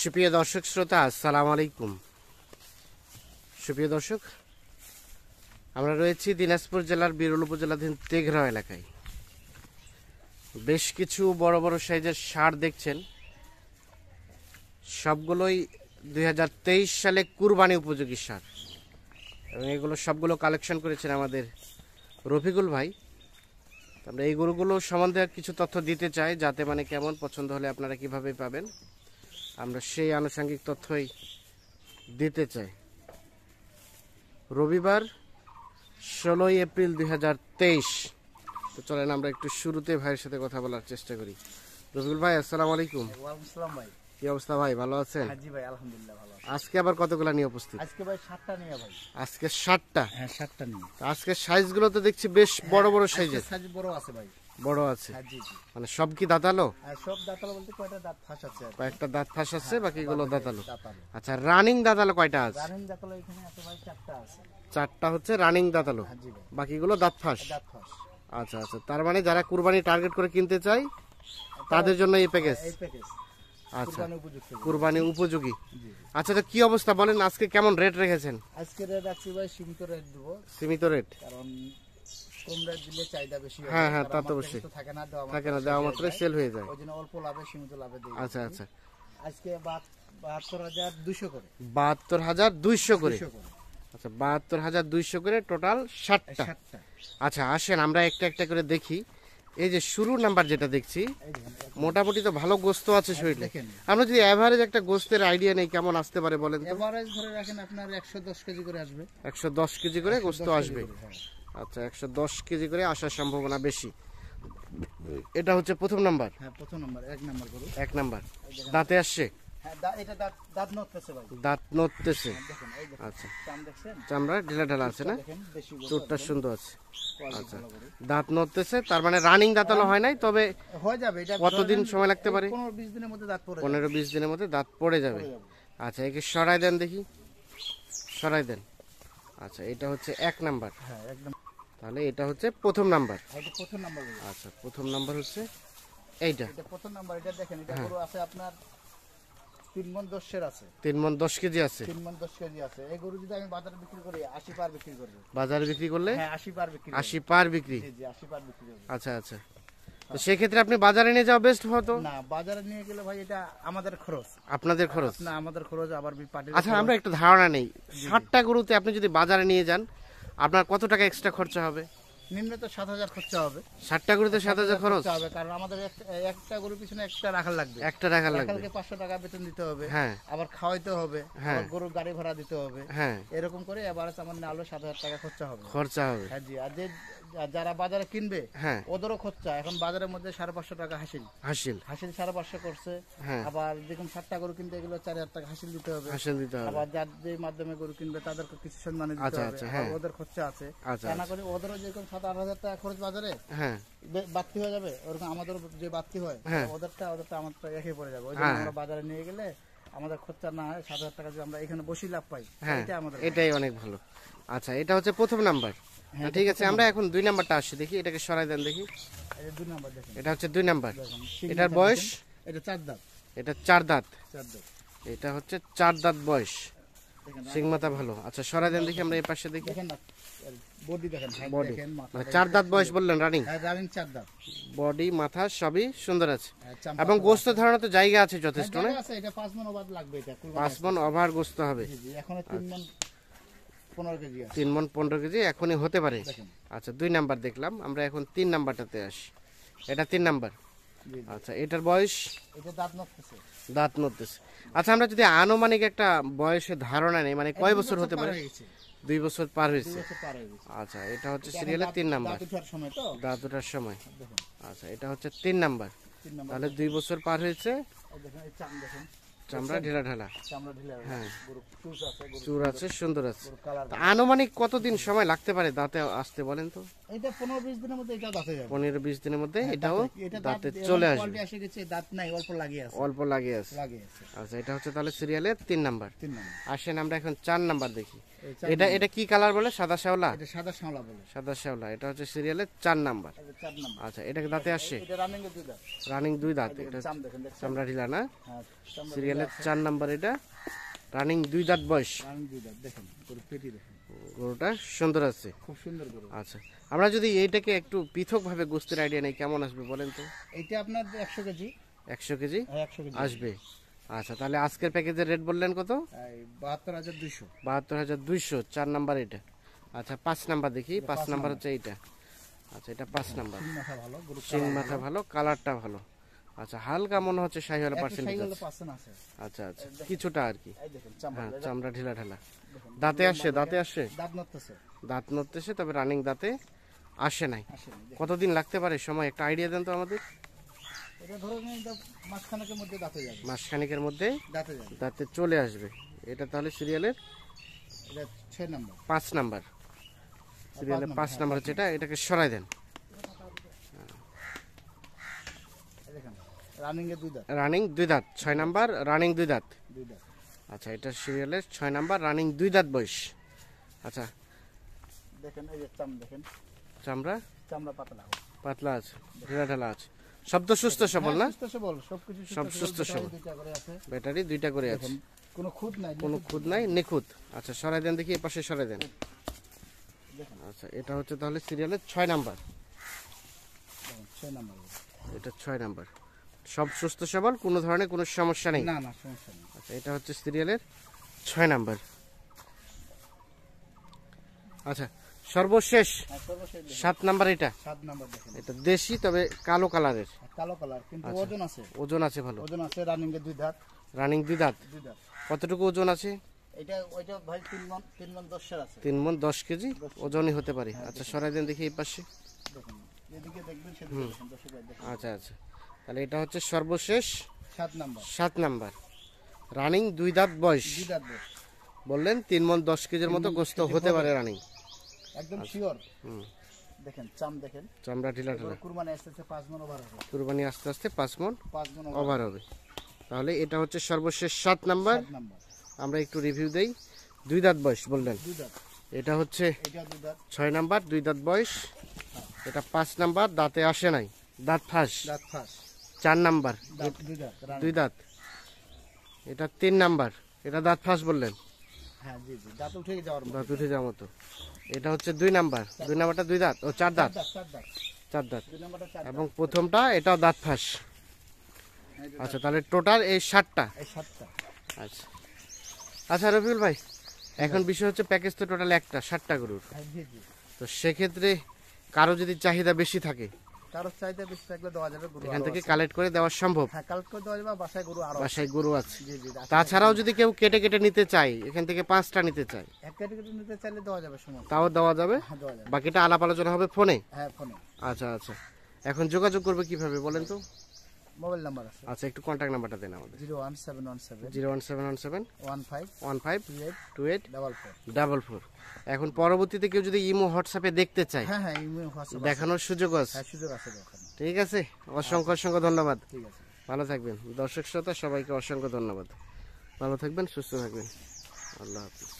সুপ্রিয় দর্শক শ্রোতা, আসসালামু আলাইকুম। সুপ্রিয় দর্শক, আমরা রয়েছি দিনাজপুর জেলার বিরল উপজেলাধীন তেঘরা এলাকায়। বেশ কিছু বড় বড় সাইজের ষাঁড় দেখছেন, সবগুলোই 2023 সালে কুরবানি উপযোগী ষাঁড়, এবং এগুলো সবগুলো কালেকশন করেছেন আমাদের রফিকুল ভাই। আমরা এই গরুগুলো সম্বন্ধে কিছু তথ্য দিতে চাই, যাতে মানে কেমন পছন্দ হলে আপনারা কিভাবে পাবেন, আমরা সেই আনুষঙ্গিক তথ্যই দিতে চাই। রবিবার 16 এপ্রিল 2023। তো চলেন আমরা একটু শুরুতে ভাইয়ের সাথে কথা বলার চেষ্টা করি। রবিকুল ভাই, আসসালামু আলাইকুম। ওয়ালাইকুম আসসালাম ভাই। কি অবস্থা ভাই, ভালো আছেন? জি ভাই, আলহামদুলিল্লাহ ভালো আছি। আজকে আবার কতগুলা নিয়ে উপস্থিত? আজকে ভাই 7টা নিয়ে ভাই। আজকে 7টা? হ্যাঁ 7টা নিয়ে। আজকে সাইজগুলো তো দেখছি বেশ বড় বড় সাইজের। সাইজ বড় আছে ভাই। বড় আছে? জি জি। মানে সব কি দাঁতালো? আর সব দাঁতালো বলতে কয়টা দাঁত ফাঁস আছে? কয়েকটা দাঁত ফাঁস আছে, বাকিগুলো দাঁতালো। দাঁতালো। আচ্ছা, রানিং দাঁতালো কয়টা আছে? রানিং দাঁতালো এখানে আছে ভাই 4টা আছে। 4টা হচ্ছে রানিং দাঁতালো, জি ভাই। বাকিগুলো দাঁত ফাঁস। দাঁত ফাঁস। আচ্ছা আচ্ছা, তার মানে যারা কুরবানি টার্গেট করে কিনতে চায় তাদের জন্য এই প্যাকেজ। এই প্যাকেজ আচ্ছা, কুরবানি উপযুক্ত। কুরবানি উপযোগী। জি। আচ্ছা, তো কি অবস্থা বলেন, আজকে কেমন রেট রেখেছেন? আজকে রেট রাখছি ভাই সীমিত রেট দেব। সীমিত রেট? কারণ কম রেট দিলে চাহিদা বেশি হয়। হ্যাঁ হ্যাঁ, তা তো অবশ্যই। থাকে না, দেওয়া মাত্র সেল হয়ে যায়। ওইজন্য অল্প লাভে সীমিত লাভে দেই। আচ্ছা আচ্ছা, আজকে 72,200 করে। 72,200 করে? আচ্ছা, 72,200 করে টোটাল 7টা। আচ্ছা, আসেন আমরা একটা একটা করে দেখি। এই যে শুরু নাম্বার যেটা দেখছি, মোটামুটি তো ভালো গোস্ত আছে শরীরে। আমরা যদি এভারেজ একটা গোস্তের আইডিয়া নেই, কেমন আসতে পারে বলেন তো? এভারেজ ধরে রাখেন আপনার 110 কেজি করে আসবে। 110 কেজি করে গোস্ত আসবে। আচ্ছা, 110 কেজি করে আসার সম্ভাবনা বেশি। এটা হচ্ছে প্রথম নাম্বার? হ্যাঁ, প্রথম নাম্বার, এক নাম্বার গরু। এক নাম্বার দাঁতে আসছে? হ্যাঁ, এটা দাঁত নড়তেছে ভাই। দাঁত নড়তেছে? দেখেন এই দেখেন। আচ্ছা, চাম দেখছেন? চামড়া ঢিলা ঢালা আছে না? দেখেন বেশি গরু। চোরটা সুন্দর আছে। আচ্ছা, ভালো গরু। দাঁত নড়তেছে, তার মানে রানিং দাঁতালো হয় নাই, তবে হয়ে যাবে। এটা কতদিন সময় লাগতে পারে? 15-20 দিনের মধ্যে দাঁত পড়ে 15-20 দিনের মধ্যে দাঁত পড়ে যাবে। আচ্ছা, একে সরাই দেন দেখি, সরাই দেন। আচ্ছা, এটা হচ্ছে এক নাম্বার। হ্যাঁ, একদম। তাহলে এটা হচ্ছে প্রথম নাম্বার। এটা প্রথম নাম্বার গরু। আচ্ছা, প্রথম নাম্বার হচ্ছে এইটা। এটা প্রথম নাম্বার। এটা দেখেন, এটা গরু আছে আপনার 3 মণ 10 আছে। 3 মণ 10 কেজি আছে? 3 মণ 10 কেজি আছে। এই গরু যদি আমি বাজারে বিক্রি করি 80 পার বিক্রি করব। বাজারে বিক্রি করলে? হ্যাঁ, 80 পার বিক্রি। 80 পার বিক্রি? জি জি, 80 পার বিক্রি করব। আচ্ছা আচ্ছা, তো সেক্ষেত্রে আপনি বাজারে নিয়ে যাওয়া বেস্ট হতো না, বাজারে নিয়ে গেলে ভাই এটা আমাদের খরচ। আপনাদের খরচ? না, আমাদের খরচ আবার পার্টির। আচ্ছা, আমরা একটা ধারণা নেই, 60টা গরুতে আপনি যদি বাজারে নিয়ে যান আপনার কত টাকা এক্সট্রা খরচা হবে? নিম্ন তো 7,000 খরচা হবে। 60টা গরুতে 7,000 খরচ হবে, কারণ আমাদের একটা গরুর পিছনে একটা রাখাল লাগবে। একটা রাখাল লাগবে। রাখালকে 500 টাকা বেতন দিতে হবে। হ্যাঁ, আবার খাওয়াইতে হবে। হ্যাঁ, আবার গরুর গাড়ি ভাড়া দিতে হবে। হ্যাঁ, এরকম করে এবারে আমার নালো 7,000 টাকা খরচা হবে। খরচা হবে। হ্যাঁ জি। আর যারা বাজারে কিনবে হ্যাঁ, ওদেরও খরচা। এখন বাজারের মধ্যে 550 টাকা হাসিল হাসিল 550 করছে। হ্যাঁ, আবার দেখুন 7টা গরু কিনতে গেলে 4,000 টাকা হাসিল দিতে হবে। হাসিল দিতে হবে। আবার যার মাধ্যমে গরু কিনবে তাদেরকে কিছু সম্মানে দিতে আচ্ছা হবে। আচ্ছা, হ্যাঁ, ওদের খরচা আছে। আচ্ছা কেনা করে ওদেরও যেরকম 7,000-8,000 টাকা খরচ বাজারে হ্যাঁ, বাড়তি হয়ে যাবে, ওরকম আমাদের যে বাড়তি হয় হ্যাঁ, ওদেরটা আমারটা একই পড়ে যাবে। ওই জন্য আমরা বাজারে নিয়ে গেলে আমাদের খরচা না হয় 7,000 টাকা যদি আমরা এখানে বসে লাভ পাই, হ্যাঁ, এটা আমাদের। এটাই অনেক ভালো। আচ্ছা, এটা হচ্ছে প্রথম নাম্বার। ঠিক আছে, আমরা এখন 2 নাম্বারটা আসি, দেখি এটাকে সরাই দেন দেখি। এই 2 নাম্বার দেখেন। এটা হচ্ছে 2 নাম্বার। দেখুন, এটার বয়স? এটা 4 দাঁত। এটা 4 দাঁত। 4 দাঁত। এটা হচ্ছে 4 দাঁত বয়স, দেখেন সিংমাথা ভালো। আচ্ছা, সরাই দেন দেখি, আমরা এই পাশে দেখি। দেখেন না, বডি দেখেন, হাইট বডি দেখেন, মাথা মানে 4 দাঁত বয়স বললেন রানিং? হ্যাঁ, রানিং 4 দাঁত। বডি মাথা সবই সুন্দর আছে, চামড়া এবং গোস্ত ধারণা তো জায়গা আছে যথেষ্ট না? আছে। এটা 5 মণ ওভার লাগবে। এটা 5 মণ ওভার গোস্ত হবে। জি জি। এখন 3 মণ 15 কেজি আছে। 3 মণ 15 কেজি এখনই হতে পারে। দেখেন। আচ্ছা, 2 নাম্বার দেখলাম, আমরা এখন 3 নাম্বারটাতে আসি। এটা 3 নাম্বার। জি জি। আচ্ছা, এটার বয়স? এটা দাঁত নড়তেছে। দাঁত নড়তেছে। আচ্ছা, আমরা যদি আনুমানিক একটা বয়সের ধারণা নেই, মানে কয় বছর হতে পারে? 2 বছর পার হয়েছে। 2 বছর পার হয়ে গেছে। আচ্ছা, এটা হচ্ছে সিরিয়ালের 3 নাম্বার। দাঁত ওঠার সময় তো। দাঁত ওঠার সময়। দেখুন, আচ্ছা, এটা হচ্ছে 3 নাম্বার। 3 নাম্বার। তাহলে 2 বছর পার হয়েছে। দেখেন এই চাম দেখেন, চামড়া ঢিলা ঢালা, চামড়া ঢিলা। হ্যাঁ, গরু চুষ আছে, গরু চুর আছে, সুন্দর আছে। গরু কালার। তা আনুমানিক কতদিন সময় লাগতে পারে দাঁতে আসতে বলেন তো? এটা 15-20 দিনের মধ্যে এটাও দাঁতে যাবে। 15-20 দিনের মধ্যে এটাও এটা দাঁতে চলে আসবে। কোয়ালিটি এসে গেছে, দাঁত নাই, অল্প লাগিয়ে আছে। অল্প লাগে আছে। লাগিয়ে আছে। আচ্ছা, এটা হচ্ছে তাহলে সিরিয়ালের 3 নাম্বার। 3 নাম্বার। আসেন আমরা এখন 4 নাম্বার দেখি। এই 4 এটা কি কালার বলে? সাদা শ্যাওলা? এটা সাদা শাওলা বলে। সাদা শ্যাওলা, এটা হচ্ছে সিরিয়ালের 4 নাম্বার। এটা 4 নাম্বার। আচ্ছা, এটা দাঁতে আসে? এটা রানিং এর 2 দাঁত। রানিং 2 দাঁত। এটা চাম দেখেন, দেখছেন? চামড়া ঢিলা না? হ্যাঁ, চামড়া সিরিয়ালের সিরিয়ালের 4 নাম্বার, এটা রানিং 2 দাঁত বয়স। রানিং 2 দাঁত, দেখেন গরু পেটি দেখেন, গরুটা সুন্দর আছে। খুব সুন্দর গরু। আচ্ছা, আমরা যদি এইটাকে একটু পৃথকভাবে গোস্তের আইডিয়া নেই, কেমন আসবে বলেন তো? এইটা আপনার 100 কেজি। 100 কেজি 100 কেজি আসবে। আচ্ছা, তাহলে আজকের প্যাকেজের রেট বললেন কত? 72,200। 72,200, 4 নাম্বার এটা। আচ্ছা, 5 নাম্বার দেখি। 5 নাম্বার হচ্ছে এইটা। আচ্ছা, এটা 5 নাম্বার। তিন মাথা ভালো গরু, শিং মাথা ভালো, কালারটা ভালো। আচ্ছা, হালকা মনে হচ্ছে শাহিওয়াল পার্সেন্টেজ সাইকেল আছে। পার্সেন্ট আছে। আচ্ছা আচ্ছা, কিছুটা আর কি। এই দেখেন চামড়া, হ্যাঁ, চামড়া ঢিলা ঢালা। দেখেন দাঁতে আসছে, দাঁতে আসছে, দাঁত নড়তেছে, দাঁত নড়তেছে, তবে রানিং দাঁতে আসে নাই। আসেনি। দেখেন, কতদিন লাগতে পারে সময়, একটা আইডিয়া দেন তো আমাদের। এটা ধরুন এটা মাসখানেকের মধ্যে দাঁতে যাবে, মাসখানেকের মধ্যে দাঁতে যাবে। দাঁতে চলে আসবে। এটা তাহলে সিরিয়ালের এটা 6 নাম্বার। 5 নাম্বার। সিরিয়ালের 5 নাম্বার হচ্ছে এটা। এটাকে সরাই দেন। এই দেখেন রানিং এর 2 দাঁত, রানিং 2 দাঁত, 6 নাম্বার, রানিং 2 দাঁত। 2 দাঁত। আচ্ছা, এটা সিরিয়ালের 6 নাম্বার, রানিং 2 দাঁত বয়স। আচ্ছা, দেখেন এই যে দেখেন চামড়া চামড়া পাতলা হবে, পাতলা আছে, ঢিলা ঢালা আছে। শব্দ সুস্থ সবল না? সুস্থ সবল, সবকিছু সব সুস্থ সবল। দুইটা করে আছে, ব্যাটারি 2টা করে আছে, দেখেন কোনো খুঁত নাই, কোনো খুদ নাই, নিখুঁত। আচ্ছা, সরাই দেন দেখি, এই পাশে সরাই দেন। দেখেন। আচ্ছা, এটা হচ্ছে তাহলে সিরিয়ালের 6 নাম্বার। দেখেন 6 নাম্বার। এটা 6 নাম্বার, সব সুস্থ সবল, কোনো ধরনের কোনো সমস্যা নেই। না না সমস্যা নেই। আচ্ছা, এটা হচ্ছে সিরিয়ালের 6 নাম্বার। আচ্ছা, সর্বশেষ সর্বশেষ দেখেন 7 নাম্বার, এটা 7 নাম্বার। দেখেন এটা দেশি, তবে কালো কালারের। কালো কালার, কিন্তু ওজন আছে, ওজন আছে ভালো, ওজন আছে। রানিং এর 2 দাঁত, রানিং 2 দাঁত। 2 দাঁত। কতটুকু ওজন আছে? এটা ওইটা ভাই 3 মণ 10 আছে। 3 মণ 10 কেজি ওজনই হতে পারে। আচ্ছা, সরাই দেন দেখি এই পাশে। দেখেন এদিকে দেখবেন, সেদিকে দেখেন, দর্শক ভাই দেখেন। আচ্ছা আচ্ছা, তাহলে এটা হচ্ছে সর্বশেষ 7 নাম্বার, 7 নাম্বার, রানিং 2 দাঁত বয়স। 2 দাঁত বয়স। বললেন 3 মণ 10 কেজির মতো গোস্ত হতে পারে রানিং। একদম শিওর। হুম, দেখেন চাম দেখেন, চামড়া ঢিলা ঢালা। কুরবানি আসতেছে 5 মণ ওভার হবে, কুরবানি আস্তে আস্তে 5 মণ 5 মণ ওভার হবে। তাহলে এটা হচ্ছে সর্বশেষ 7 নাম্বার। 7 নাম্বার। আমরা একটু রিভিউ দেই। 2 দাঁত বয়স বললেন, 2 দাঁত, এটা হচ্ছে এটা 2 দাঁত, 6 নাম্বার, 2 দাঁত বয়স। এটা 5 নাম্বার, দাঁতে আসে নাই, দাঁত ফাঁস। দাঁত ফাঁস। 4 নাম্বার, দাঁত 2 দাঁত, 2 দাঁত। এটা 3 নাম্বার, এটা দাঁত ফাঁস বললেন, হ্যাঁ জি জি, দাঁত উঠে যাওয়ার মতো। দাঁত উঠে যাওয়ার মতো। এটা হচ্ছে 2 নাম্বার, 2 নাম্বারটা 2 দাঁত, ও 4 দাঁত, 4 দাঁত, 4 দাঁত। 2 নাম্বারটা 4 দাঁত। এবং প্রথমটা এটাও দাঁত ফাঁস। এই যে আচ্ছা, তাহলে টোটাল এই 7টা। এই 7টা। আচ্ছা আচ্ছা, রবিউল ভাই, এখন বিষয় হচ্ছে প্যাকেজ তো টোটাল একটা 7টা গরুর। হ্যাঁ জি জি, তো সেক্ষেত্রে কারো যদি চাহিদা বেশি থাকে, কারোর চাইতে বেশি থাকলে দেওয়া যাবে, গরু এখান আরো থেকে আছে। কালেক্ট করে দেওয়া সম্ভব। হ্যাঁ কালেক্ট করে দেওয়া যাবে, বাসায় গরু আরো আছে। বাসায় গরু আছে। জি জি, তাছাড়াও যদি কেউ কেটে কেটে নিতে চায়, এখান থেকে 5টা নিতে চায়, এক ক্যাটাগরি নিতে চাইলে দেওয়া যাবে, সমস্যা তাও দেওয়া যাবে। হ্যাঁ দেওয়া যাবে, বাকিটা আলাপ আলোচনা হবে ফোনে। হ্যাঁ ফোনে। আচ্ছা আচ্ছা, এখন যোগাযোগ করবে কিভাবে বলেন তো? মোবাইল নাম্বার আছে আচ্ছা, একটু কন্ট্যাক্ট নাম্বারটা দেন আমাদের। 01717 01717 15 15 28 28 44। 44। এখন পরবর্তীতে কেউ যদি ইমো হোয়াটসঅ্যাপে দেখতে চায়, হ্যাঁ হ্যাঁ, ইমেল হোয়াটসঅ্যাপ দেখানোর সুযোগ আছে। হ্যাঁ সুযোগ আছে দেখানো। ঠিক আছে, অসংখ্য অসংখ্য ধন্যবাদ। ঠিক আছে। ভালো থাকবেন দর্শক শ্রোতা, সবাইকে অসংখ্য ধন্যবাদ। ভালো থাকবেন, সুস্থ থাকবেন। আল্লাহ হাফিজ।